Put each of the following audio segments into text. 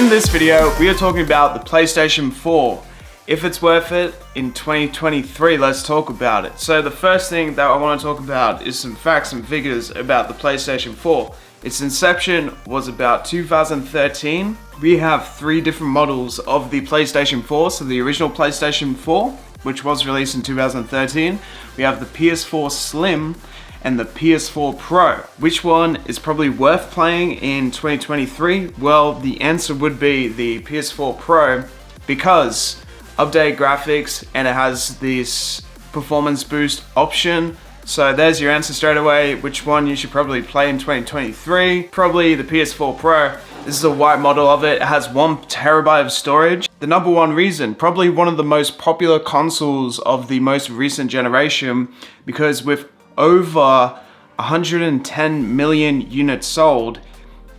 In this video, we are talking about the PlayStation 4. If it's worth it in 2023, let's talk about it. So the first thing that I want to talk about is some facts and figures about the PlayStation 4. Its inception was about 2013. We have 3 different models of the PlayStation 4. So the original PlayStation 4, which was released in 2013. We have the PS4 Slim and the PS4 Pro. Which one is probably worth playing in 2023? Well, the answer would be the PS4 Pro because updated graphics and it has this performance boost option. So there's your answer straight away. Which one you should probably play in 2023? Probably the PS4 Pro. This is a white model of it. It has 1 terabyte of storage. The number one reason, probably one of the most popular consoles of the most recent generation, because with over 110 million units sold,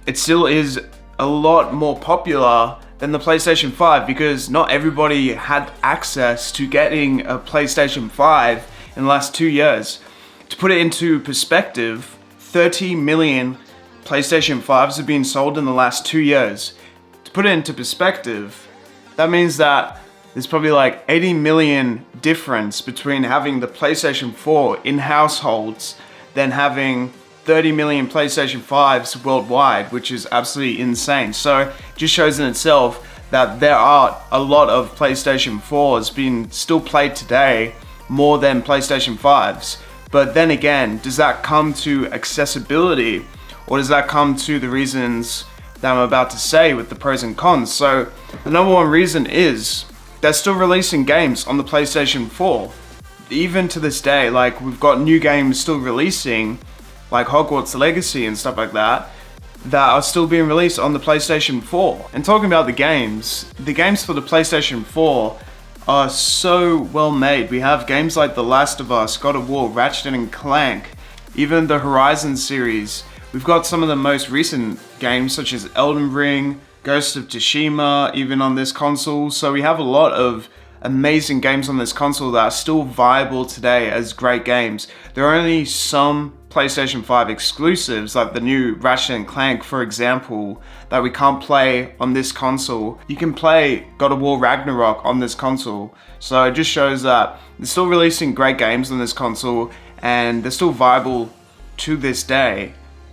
it still is a lot more popular than the PlayStation 5 because not everybody had access to getting a PlayStation 5 in the last 2 years. To put it into perspective, 30 million PlayStation 5s have been sold in the last 2 years. To put it into perspective, that means that there's probably like 80 million difference between having the PlayStation 4 in households than having 30 million PlayStation 5s worldwide, which is absolutely insane. So it just shows in itself that there are a lot of PlayStation 4s being still played today more than PlayStation 5s. But then again, does that come to accessibility, or does that come to the reasons that I'm about to say with the pros and cons? So the number one reason is they're still releasing games on the PlayStation 4. Even to this day, like we've got new games still releasing, like Hogwarts Legacy and stuff like that, that are still being released on the PlayStation 4. And talking about the games for the PlayStation 4 are so well made. We have games like The Last of Us, God of War, Ratchet and Clank, even the Horizon series. We've got some of the most recent games such as Elden Ring, Ghost of Tsushima, even on this console. So we have a lot of amazing games on this console that are still viable today as great games. There are only some PlayStation 5 exclusives, like the new Ratchet and Clank, for example, that we can't play on this console. You can play God of War Ragnarok on this console. So it just shows that they're still releasing great games on this console and they're still viable to this day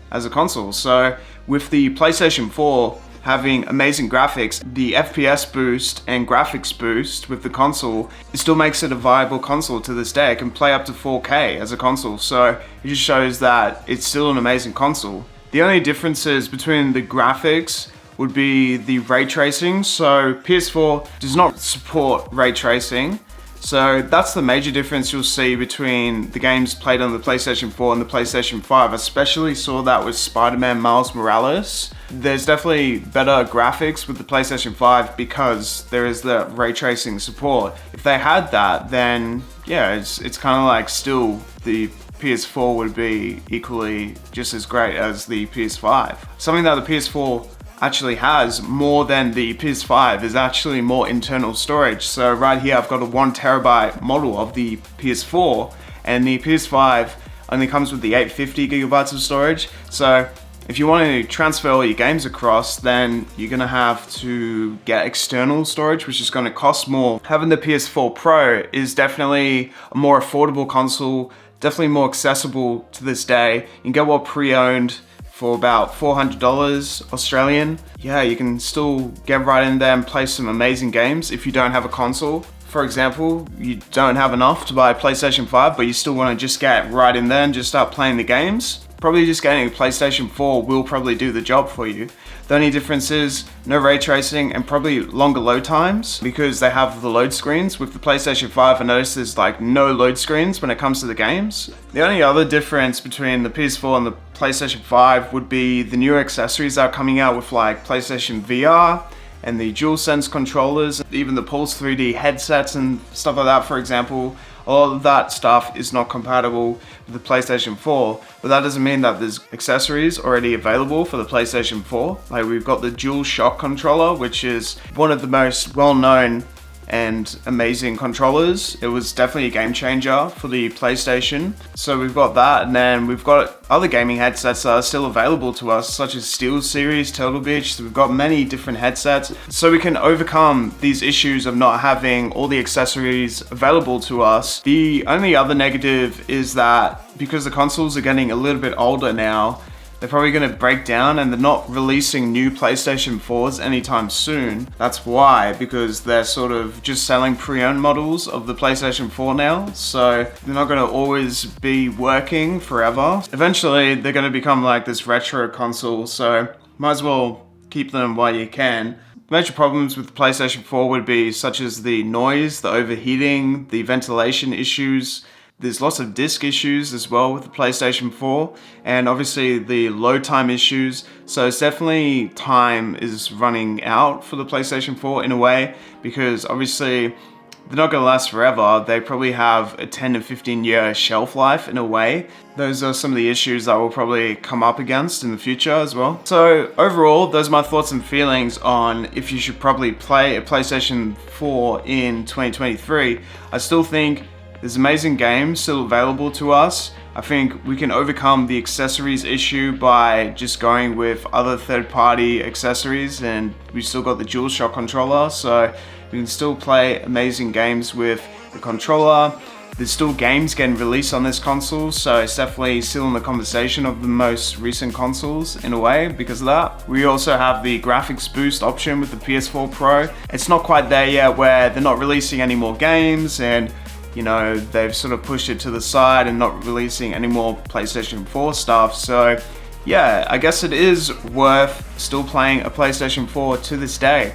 as a console. So with the PlayStation 4 having amazing graphics, the FPS boost and graphics boost with the console, it still makes it a viable console to this day. It can play up to 4K as a console, so it just shows that it's still an amazing console. The only differences between the graphics would be the ray tracing. So PS4 does not support ray tracing. So that's the major difference you'll see between the games played on the PlayStation 4 and the PlayStation 5. I especially saw that with Spider-Man Miles Morales. There's definitely better graphics with the PlayStation 5 because there is the ray tracing support. If they had that, then yeah, it's kind of like still the PS4 would be equally just as great as the PS5. Something that the PS4 actually has more than the PS5 is actually more internal storage. So right here I've got a 1 terabyte model of the PS4 and the PS5 only comes with the 850 gigabytes of storage. So if you want to transfer all your games across, then you're gonna have to get external storage, which is gonna cost more. Having the PS4 Pro is definitely a more affordable console, definitely more accessible to this day. You can get one pre-owned for about $400 Australian. Yeah, you can still get right in there and play some amazing games if you don't have a console. For example, you don't have enough to buy a PlayStation 5, but you still want to just get right in there and just start playing the games. Probably just getting a PlayStation 4 will probably do the job for you. The only difference is no ray tracing and probably longer load times because they have the load screens. With the PlayStation 5, I noticed there's like no load screens when it comes to the games. The only other difference between the PS4 and the PlayStation 5 would be the new accessories that are coming out with like PlayStation VR and the DualSense controllers, even the Pulse 3D headsets and stuff like that, for example. All of that stuff is not compatible with the PlayStation 4, but that doesn't mean that there's accessories already available for the PlayStation 4. Like we've got the DualShock controller, which is one of the most well-known and amazing controllers. It was definitely a game changer for the PlayStation. So we've got that, and then we've got other gaming headsets that are still available to us, such as SteelSeries, Turtle Beach. So we've got many different headsets, so we can overcome these issues of not having all the accessories available to us. The only other negative is that because the consoles are getting a little bit older now, they're probably going to break down, and they're not releasing new PlayStation 4s anytime soon. That's why, because they're sort of just selling pre-owned models of the PlayStation 4 now, so they're not going to always be working forever. Eventually, they're going to become like this retro console, so might as well keep them while you can. Major problems with the PlayStation 4 would be such as the noise, the overheating, the ventilation issues. There's lots of disk issues as well with the PlayStation 4, and obviously the load time issues. So it's definitely time is running out for the PlayStation 4 in a way, because obviously they're not going to last forever. They probably have a 10 to 15 year shelf life in a way. Those are some of the issues that we'll probably come up against in the future as well. So overall, those are my thoughts and feelings on if you should probably play a PlayStation 4 in 2023. I still think there's amazing games still available to us. I think we can overcome the accessories issue by just going with other third-party accessories, and we still got the DualShock controller, so we can still play amazing games with the controller. There's still games getting released on this console, so it's definitely still in the conversation of the most recent consoles in a way because of that. We also have the graphics boost option with the PS4 Pro. It's not quite there yet where they're not releasing any more games, and you know, they've sort of pushed it to the side and not releasing any more PlayStation 4 stuff. So yeah, I guess it is worth still playing a PlayStation 4 to this day.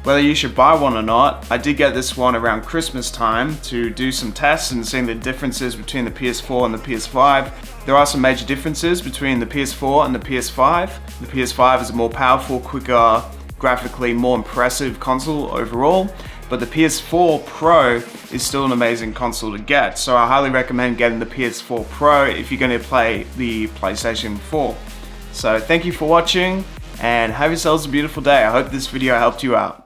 Whether you should buy one or not, I did get this one around Christmas time to do some tests and seeing the differences between the PS4 and the PS5. There are some major differences between the PS4 and the PS5. The PS5 is a more powerful, quicker, graphically more impressive console overall, but the PS4 Pro is still an amazing console to get, so I highly recommend getting the PS4 Pro if you're going to play the PlayStation 4. So thank you for watching, and have yourselves a beautiful day. I hope this video helped you out.